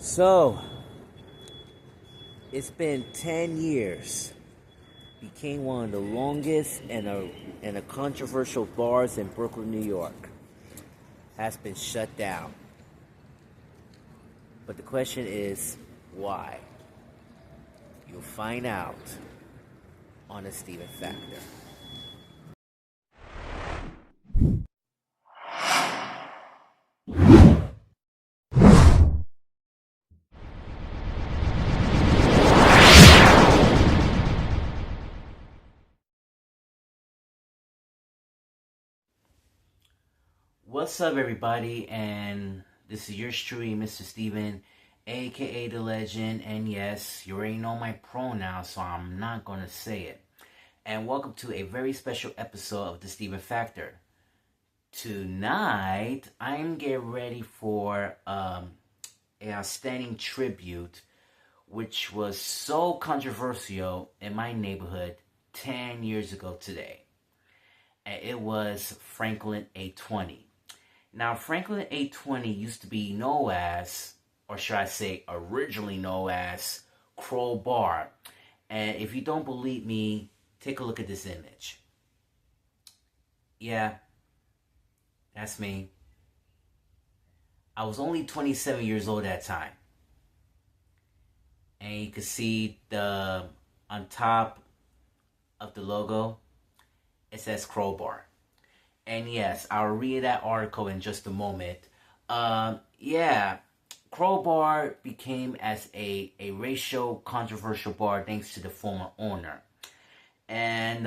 So, it's been 10 years. Became one of the longest and a controversial bars in Brooklyn, New York. Has been shut down. But the question is, why? You'll find out on the Steven Factor. What's up, everybody? And this is yours truly, Mr. Steven, aka The Legend. And yes, you already know my pronouns, so I'm not going to say it. And welcome to a very special episode of The Steven Factor. Tonight, I'm getting ready for an outstanding tribute, which was so controversial in my neighborhood 10 years ago today. And it was Franklin 820. Now, Franklin 820 used to be known as, or should I say, originally known as Crow Bar. And if you don't believe me, take a look at this image. Yeah, that's me. I was only 27 years old at that time. And you can see on top of the logo, it says Crow Bar. And yes, I'll read that article in just a moment. Crow Bar became as a racial controversial bar thanks to the former owner. And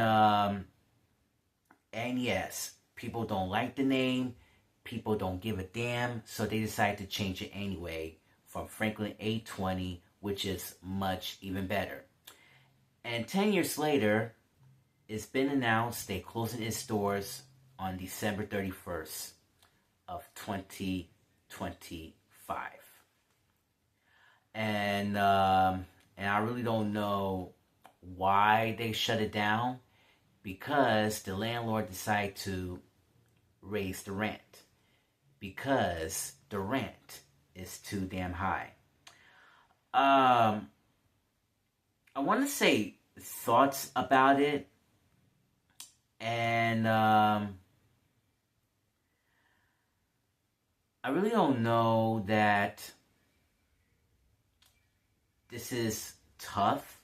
yes, people don't like the name. People don't give a damn. So they decided to change it anyway from Franklin 820, which is much even better. And 10 years later, it's been announced they're closing its doors on December 31st of 2025. And I really don't know why they shut it down, because the landlord decided to raise the rent because the rent is too damn high. I want to say thoughts about it, and I really don't know that this is tough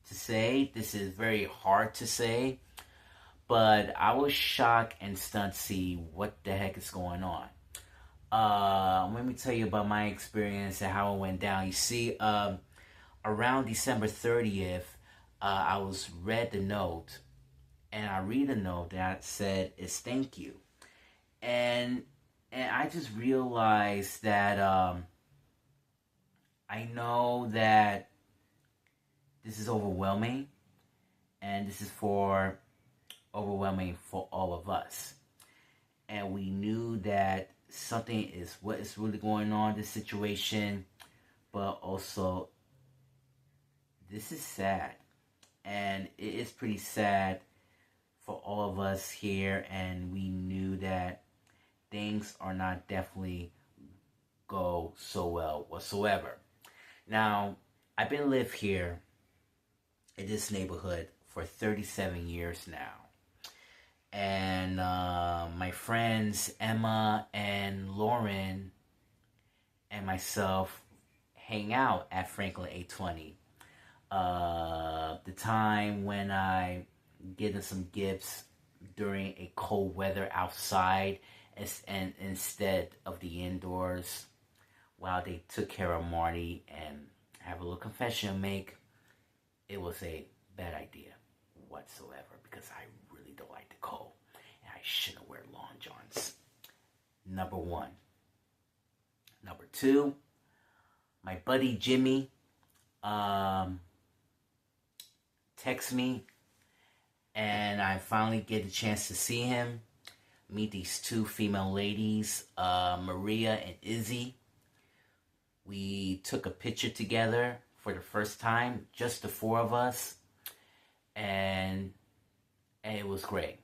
to say. This is very hard to say. But I was shocked and stunned to see what the heck is going on. Let me tell you about my experience and how it went down. You see, around December 30th, I was read the note. And I read a note that said, "It's thank you." And I just realized that I know that this is overwhelming, and this is overwhelming for all of us. And we knew that something is what is really going on in this situation, but also this is sad, and it is pretty sad for all of us here. And we knew that things are not definitely go so well whatsoever. Now, I've been live here in this neighborhood for 37 years now. And my friends Emma and Lauren and myself hang out at Franklin 820. The time when I get them some gifts during a cold weather outside, and instead of the indoors, while they took care of Marty. And have a little confession to make. It was a bad idea whatsoever, because I really don't like the cold, and I shouldn't wear long johns. Number one. Number two, my buddy Jimmy texts me, and I finally get a chance to see him, meet these two female ladies, Maria and Izzy. We took a picture together for the first time, just the four of us, and it was great.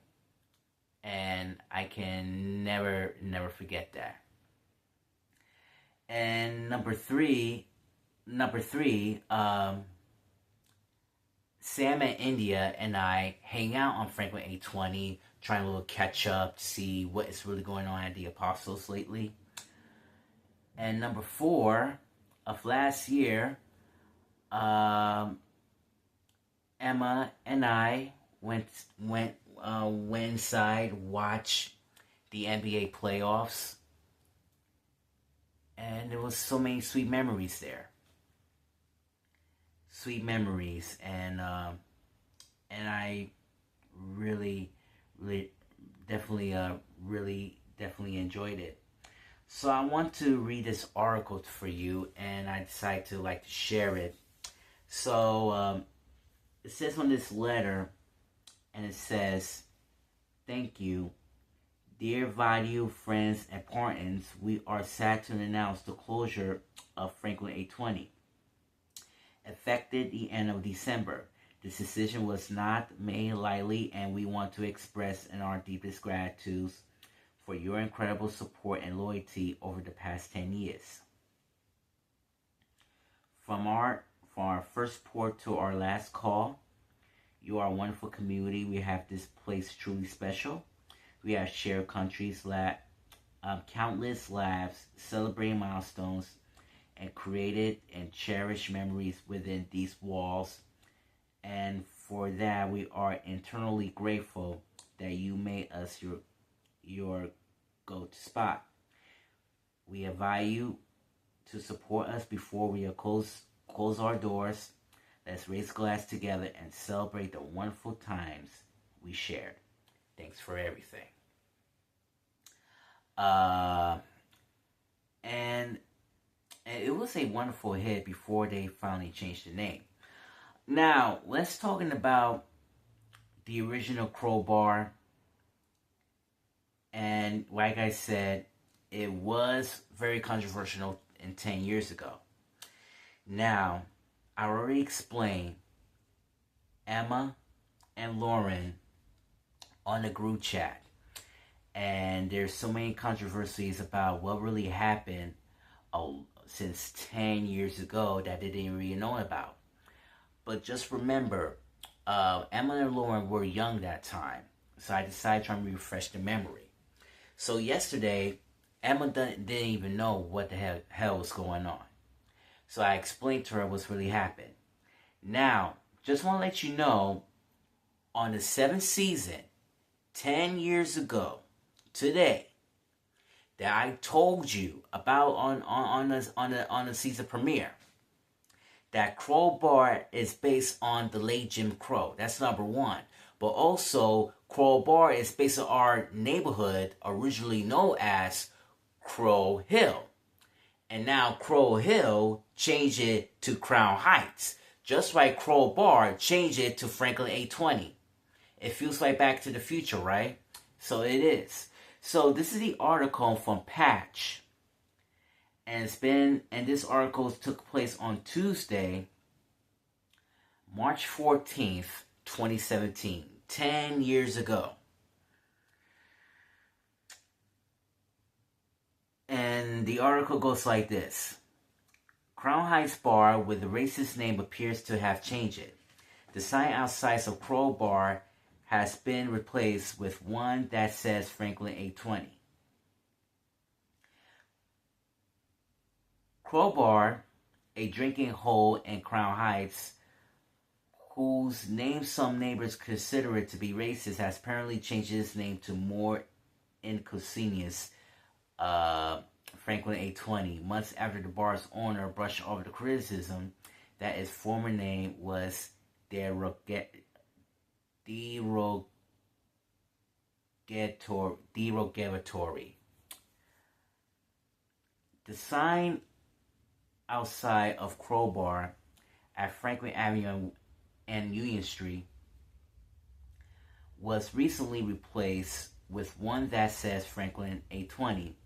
And I can never forget that. And number three, Sam and India and I hang out on Franklin 820, trying a little catch up to see what is really going on at the Apostles lately. And number four of last year, Emma and I went inside, watch the NBA playoffs, and there was so many sweet memories there. Sweet memories, and I really, definitely enjoyed it. So I want to read this article for you, and I decided to share it. So it says on this letter, and it says, "Thank you, dear valued friends and partners. We are sad to announce the closure of Franklin 820, effective the end of December. This decision was not made lightly, and we want to express our deepest gratitude for your incredible support and loyalty over the past 10 years. From our first port to our last call, you are a wonderful community. We have this place truly special. We have shared countless laughs, celebrating milestones, and created and cherished memories within these walls. And for that, we are eternally grateful that you made us your go-to spot. We invite you to support us before we close our doors. Let's raise a glass together and celebrate the wonderful times we shared. Thanks for everything." And it was a wonderful hit before they finally changed the name. Now, let's talking about the original Crowbar. And like I said, it was very controversial 10 years ago. Now, I already explained Emma and Lauren on the group chat. And there's so many controversies about what really happened since 10 years ago that they didn't really know about. But just remember, Emma and Lauren were young that time. So I decided to try and refresh the memory. So yesterday, Emma didn't even know what the hell was going on. So I explained to her what's really happened. Now, just want to let you know, on the 7th season, 10 years ago, today, that I told you about on the season premiere, that Crowbar is based on the late Jim Crow. That's number one. But also, Crowbar is based on our neighborhood, originally known as Crow Hill. And now Crow Hill changed it to Crown Heights. Just like Crowbar changed it to Franklin 820. It feels like Back to the Future, right? So it is. So this is the article from Patch. And this article took place on Tuesday, March 14th, 2017. 10 years ago. And the article goes like this. Crown Heights Bar with the racist name appears to have changed it. The sign outside of Crowbar has been replaced with one that says Franklin 820. Crowbar, a drinking hole in Crown Heights, whose name some neighbors consider it to be racist, has apparently changed its name to more inconspicuous Franklin 820, months after the bar's owner brushed over the criticism that its former name was derogatory. The sign outside of Crowbar at Franklin Avenue and Union Street was recently replaced with one that says Franklin 820,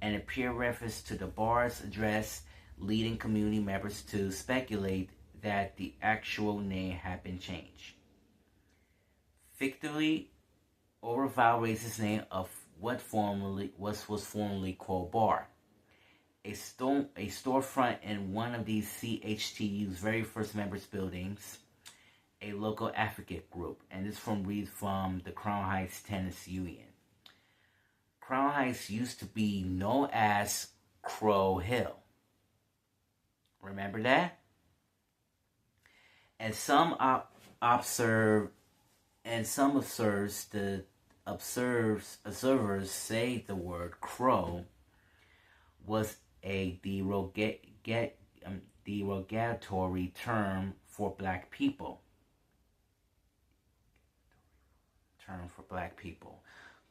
and appear reference to the bar's address, leading community members to speculate that the actual name had been changed. Fictively overvalued racist name of what was formerly Crowbar. a storefront in one of these CHTU's very first members buildings, a local advocate group, and this reads from the Crown Heights Tenants Union. Crown Heights used to be known as Crow Hill. Remember that? And some observers say the word crow was a derogatory term for black people.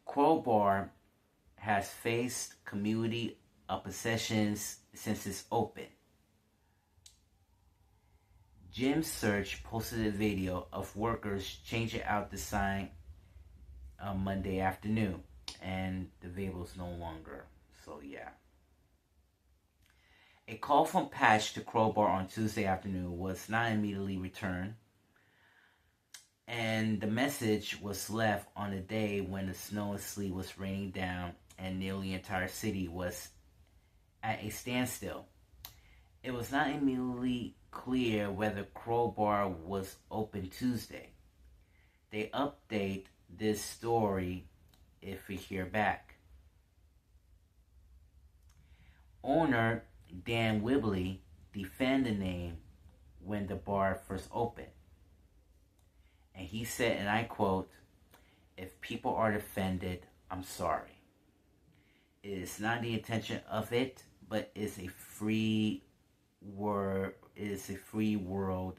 Crowbar has faced community oppositions since its open. Jim Search posted a video of workers changing out the sign on Monday afternoon, and the video is no longer. So yeah. A call from Patch to Crowbar on Tuesday afternoon was not immediately returned, and the message was left on a day when the snow and sleet was raining down and nearly the entire city was at a standstill. It was not immediately clear whether Crowbar was open Tuesday. They update this story if we hear back. Owner Dan Wibley defended the name when the bar first opened. And he said, and I quote, "If people are offended, I'm sorry. It is not the intention of it, but it's a free world,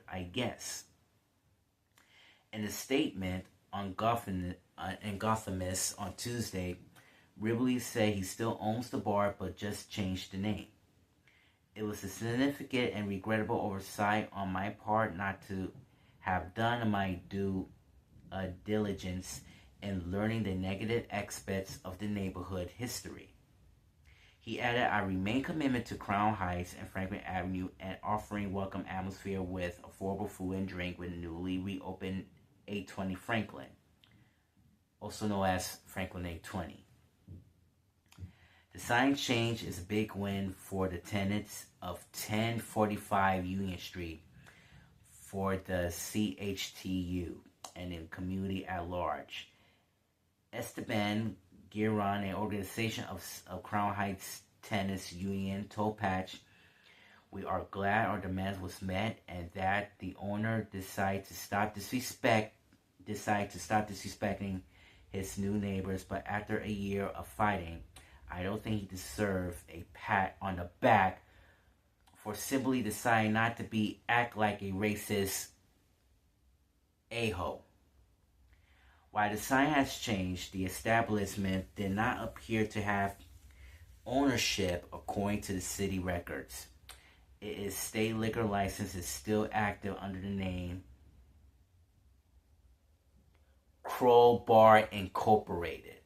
I guess." In a statement on Gothamist on Tuesday, Wibley said he still owns the bar but just changed the name. "It was a significant and regrettable oversight on my part not to have done my due diligence in learning the negative aspects of the neighborhood history." He added, "I remain committed to Crown Heights and Franklin Avenue and offering welcome atmosphere with affordable food and drink with newly reopened 820 Franklin, also known as Franklin 820. The sign change is a big win for the tenants of 1045 Union Street, for the CHTU, and the community at large." Esteban Giron, an organization of Crown Heights Tenants Union, told Patch, "We are glad our demands was met and that the owner decided to stop disrespecting his new neighbors, but after a year of fighting, I don't think he deserves a pat on the back for simply deciding not to act like a racist a-hole." While the sign has changed, the establishment did not appear to have ownership according to the city records. Its state liquor license is still active under the name Crowbar Incorporated.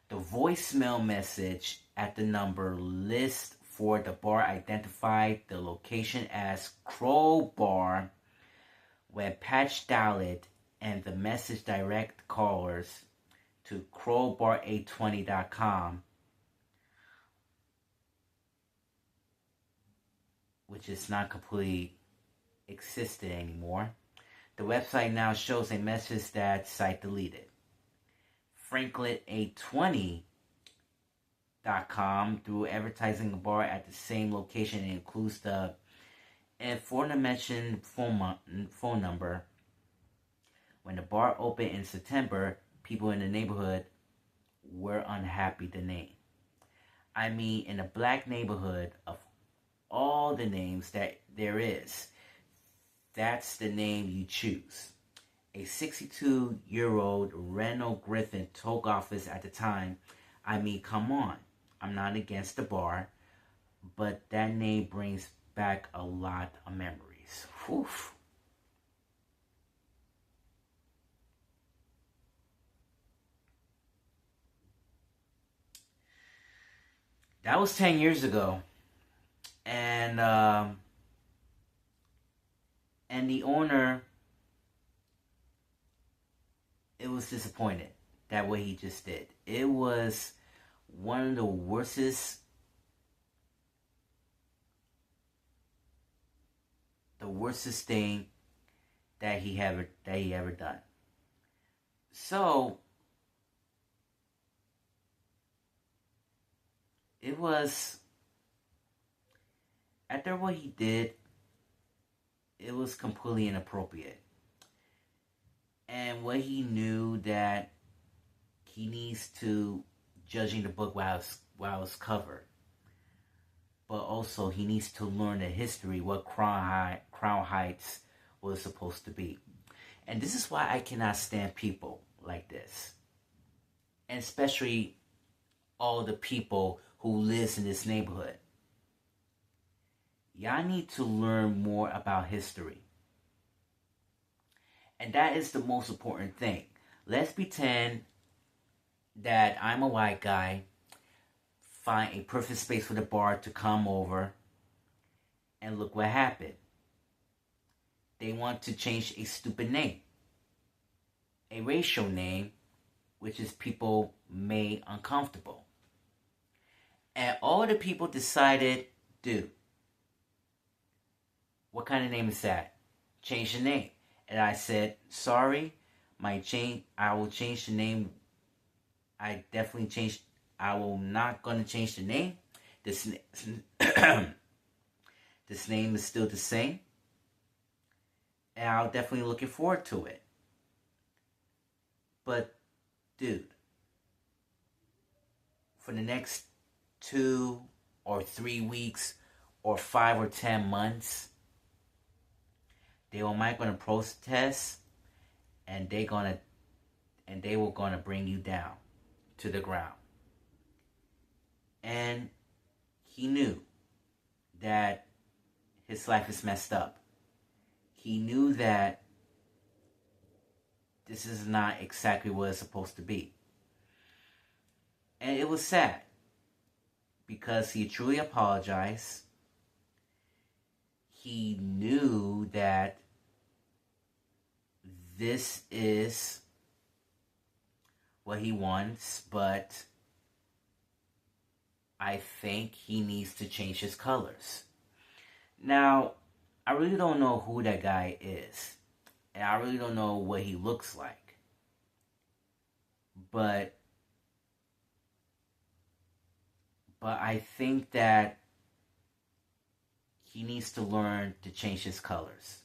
The voicemail message at the number list for the bar identified the location as Crowbar. When Patch dialed and the message direct callers to crowbar820.com, which is not completely existed anymore. The website now shows a message that site deleted. Franklin820.com, through advertising a bar at the same location, and includes the aforementioned phone number. When the bar opened in September, people in the neighborhood were unhappy with the name. I mean, in a black neighborhood, of all the names that there is, that's the name you choose. A 62-year-old Reynold Griffin told office at the time, "I mean, come on, I'm not against the bar, but that name brings back a lot of memories." Whew. That was 10 years ago. And the owner, it was disappointed that what he just did. It was one of the worstest, thing that he ever done. So it was, after what he did, it was completely inappropriate. And what he knew that he needs to judging the book while it's covered. But also he needs to learn the history, what Crown Heights was supposed to be. And this is why I cannot stand people like this. And especially all the people who lives in this neighborhood. Y'all need to learn more about history. And that is the most important thing. Let's pretend that I'm a white guy, find a perfect space for the bar to come over, and look what happened. They want to change a stupid name. A racial name, which is people made uncomfortable. And all the people decided, dude, what kind of name is that? Change the name. And I said, sorry, I will change the name. I will not going to change the name. This name is still the same. And I'll definitely looking forward to it. But, dude, for the next 2 or 3 weeks or 5 or 10 months, they might gonna protest, and they were gonna bring you down to the ground. And he knew that his life is messed up. He knew that this is not exactly what it's supposed to be. And it was sad, because he truly apologized. He knew that this is what he wants, but I think he needs to change his colors. Now, I really don't know who that guy is, and I really don't know what he looks like. But I think that he needs to learn to change his colors.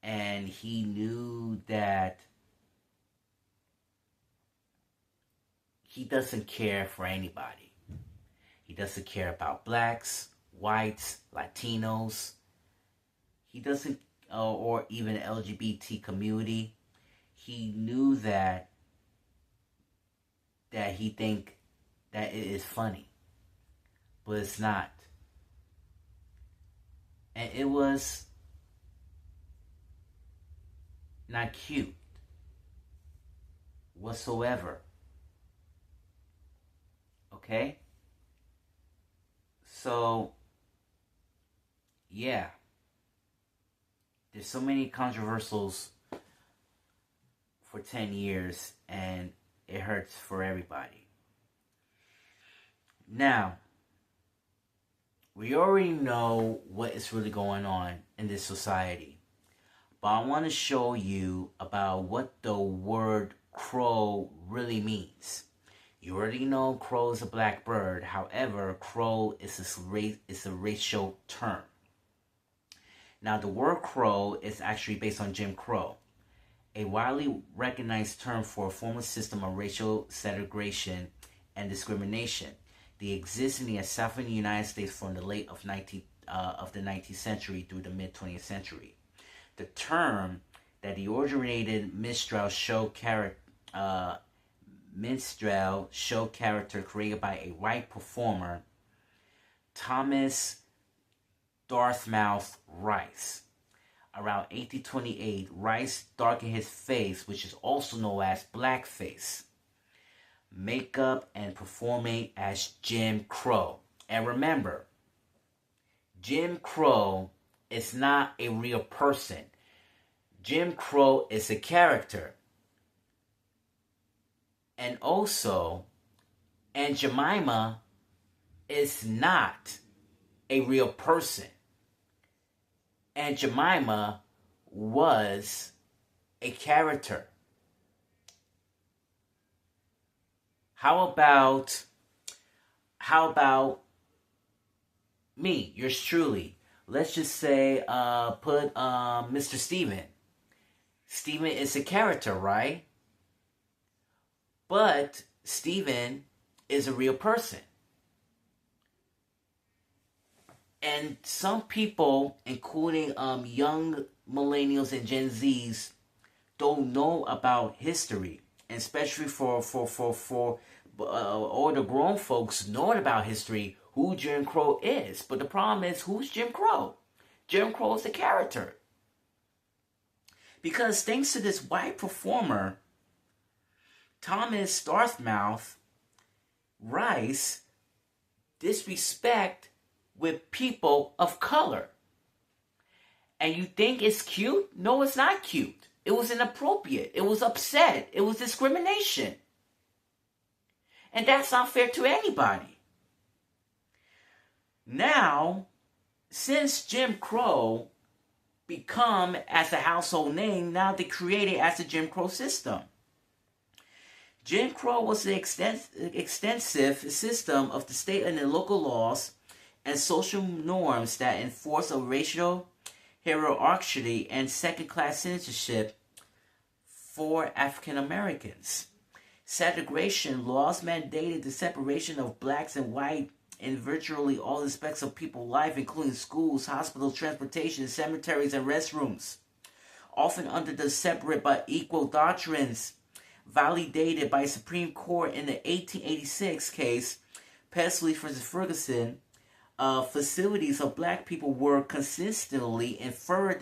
And he knew that he doesn't care for anybody. He doesn't care about blacks, whites, Latinos. He doesn't, or even LGBT community. He knew that he think that it is funny, but it's not. And it was not cute whatsoever. Okay? So, yeah. There's so many controversials for 10 years, and it hurts for everybody. Now, we already know what is really going on in this society. But I want to show you about what the word crow really means. You already know crow is a black bird. However, crow is a racial term. Now, the word crow is actually based on Jim Crow, a widely recognized term for a formal system of racial segregation and discrimination. They exist in the southern United States from the late of the 19th century through the mid-20th century. The term that the originated minstrel show character created by a white performer, Thomas Dartmouth Rice. Around 1828, Rice darkened his face, which is also known as blackface, makeup, and performing as Jim Crow. And remember, Jim Crow is not a real person. Jim Crow is a character. And also, Aunt Jemima is not a real person. Aunt Jemima was a character. How about me, yours truly? Let's just say put Mr. Steven. Steven is a character, right? But Steven is a real person. And some people, including young millennials and Gen Zs, don't know about history, and especially for all the grown folks knowing about history, who Jim Crow is. But the problem is, who's Jim Crow? Jim Crow is a character. Because thanks to this white performer, Thomas Dartmouth Rice, disrespect with people of color. And you think it's cute? No, it's not cute. It was inappropriate. It was upset. It was discrimination. And that's not fair to anybody. Now, since Jim Crow become as a household name, now they create it as a Jim Crow system. Jim Crow was an extensive system of the state and the local laws and social norms that enforce a racial hierarchy and second-class citizenship for African Americans. Segregation laws mandated the separation of blacks and white in virtually all aspects of people's life, including schools, hospitals, transportation, cemeteries, and restrooms, often under the separate but equal doctrines validated by Supreme Court in the 1886 case, Pesley v. Ferguson. Facilities of black people were consistently inferred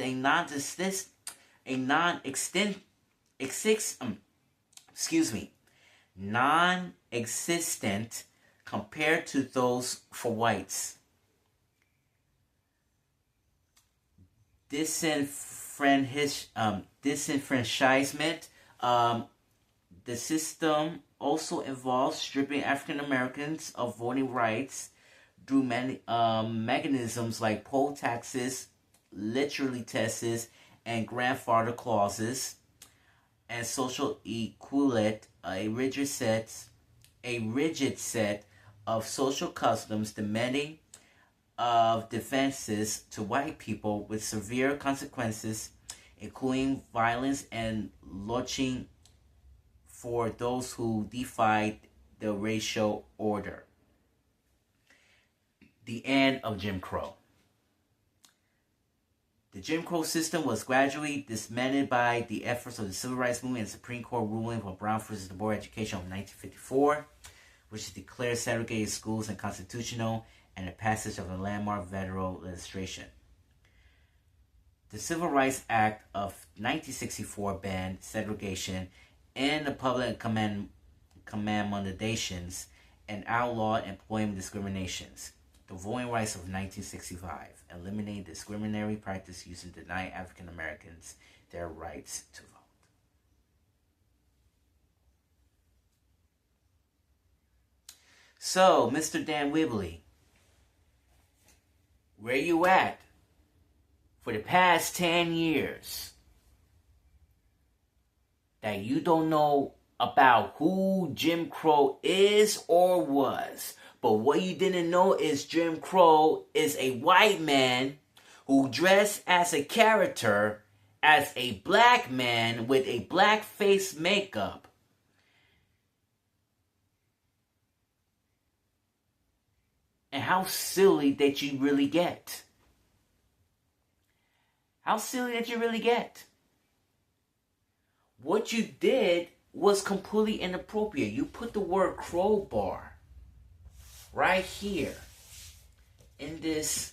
non-existent compared to those for whites. Disenfranchisement. The system also involves stripping African Americans of voting rights through mechanisms like poll taxes, literally tests, and grandfather clauses, and social equality, a rigid set of social customs demanding of defenses to white people with severe consequences, including violence and lynching for those who defied the racial order. The end of Jim Crow. The Jim Crow system was gradually dismantled by the efforts of the Civil Rights Movement and Supreme Court ruling for Brown versus the Board of Education of 1954, which declared segregated schools unconstitutional, and the passage of the landmark federal legislation. The Civil Rights Act of 1964 banned segregation in the public accommodations and outlawed employment discriminations. The Voting Rights of 1965 eliminated discriminatory practice used to deny African Americans their rights to vote. So, Mr. Dan Wibbly, where you at? For the past 10 years, that you don't know about who Jim Crow is or was. But what you didn't know is Jim Crow is a white man who dressed as a character, as a black man with a black face makeup. And how silly that you really get. How silly that you really get. What you did was completely inappropriate. You put the word crowbar right here in this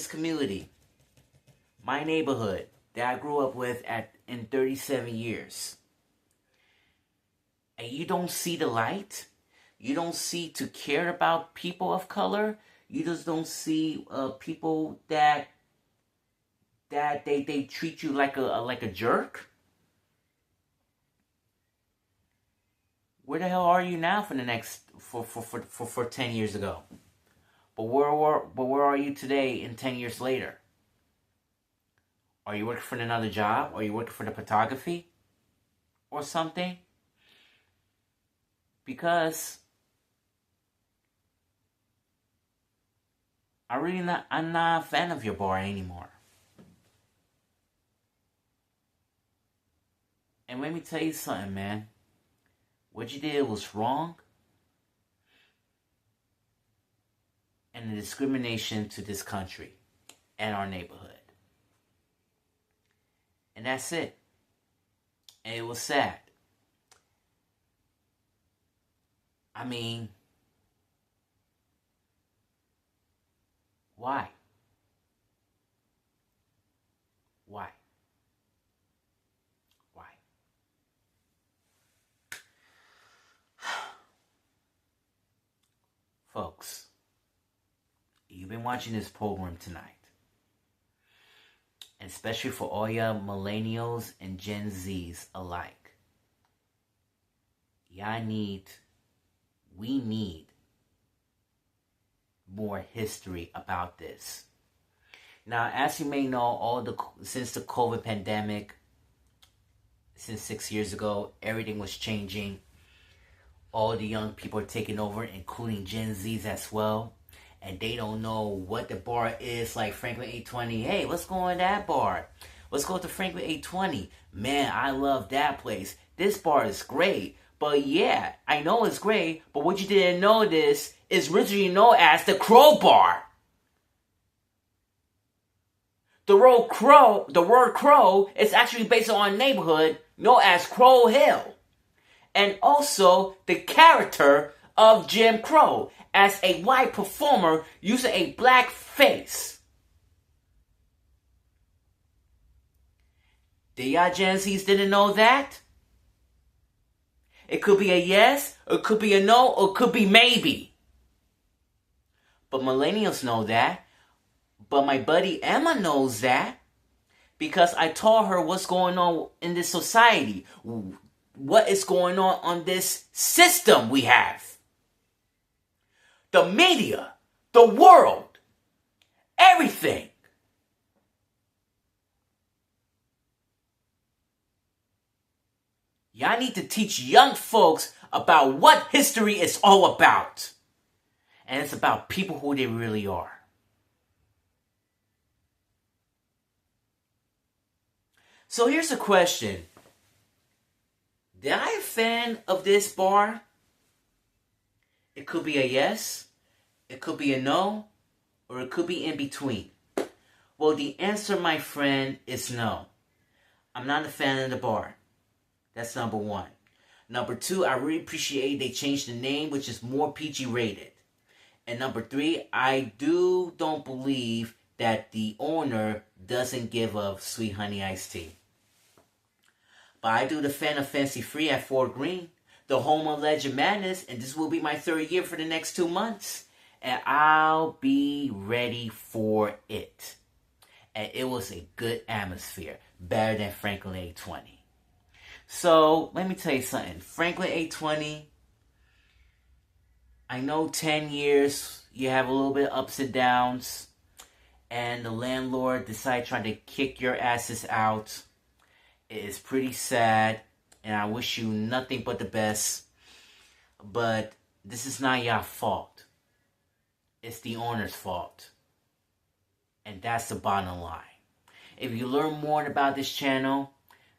community, my neighborhood that I grew up with in 37 years. And you don't see the light. You don't see to care about people of color. You just don't see people that they treat you like a jerk. Where the hell are you now for the next for 10 years ago? But where are you today and 10 years later? Are you working for another job? Are you working for the photography? Or something? Because I'm not a fan of your bar anymore. And let me tell you something, man. What you did was wrong. And a discrimination to this country and our neighborhood. And that's it. And it was sad. I mean, why? Why? Why? Folks, you've been watching this program tonight. And especially for all your millennials and Gen Zs alike. We need more history about this. Now, as you may know, since the COVID pandemic, since 6 years ago, everything was changing. All the young people are taking over, including Gen Zs as well. And they don't know what the bar is, like Franklin 820. Hey, let's go in that bar. Let's go to Franklin 820. Man, I love that place. This bar is great. But yeah, I know it's great, but what you didn't know this is originally known as the Crow Bar. The word Crow is actually based on a neighborhood known as Crow Hill. And also the character of Jim Crow as a white performer using a black face. The y'all Gen Zs didn't know that? It could be a yes, or it could be a no, or it could be maybe. But millennials know that. But my buddy Emma knows that. Because I taught her what's going on in this society. What is going on this system we have. The media, the world, everything. Y'all need to teach young folks about what history is all about. And it's about people who they really are. So here's a question. Did I offend of this bar? It could be a yes, it could be a no, or it could be in between. Well, the answer, my friend, is no. I'm not a fan of the bar. That's number one. Number two, I really appreciate they changed the name, which is more PG rated. And number three, I don't believe that the owner doesn't give up Sweet Honey Iced Tea. But I do the Fan of Fancy Free at Fort Greene, the home of Legend Madness, and this will be my third year for the next 2 months. And I'll be ready for it. And it was a good atmosphere, better than Franklin 820. So, let me tell you something. Franklin 820, I know 10 years, you have a little bit of ups and downs, and the landlord decided trying to kick your asses out. It is pretty sad, and I wish you nothing but the best. But this is not your fault. It's the owner's fault. And that's the bottom line. If you learn more about this channel,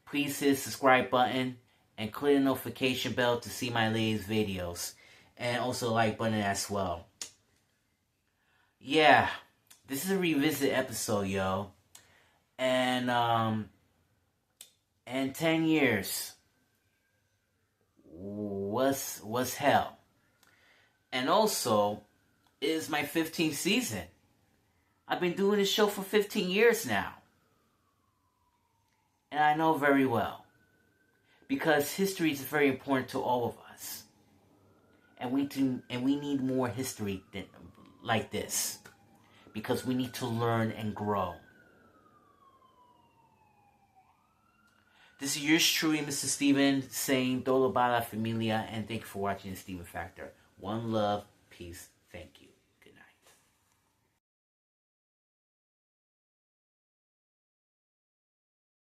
please hit the subscribe button and click the notification bell to see my latest videos. And also the like button as well. Yeah, this is a revisit episode, yo. And 10 years was hell. And also, it is my 15th season. I've been doing this show for 15 years now. And I know very well. Because history is very important to all of us. And we need more history like this. Because we need to learn and grow. This is yours truly, Mr. Steven, saying Todo para la familia, and thank you for watching the Steven Factor. One love, peace, thank you.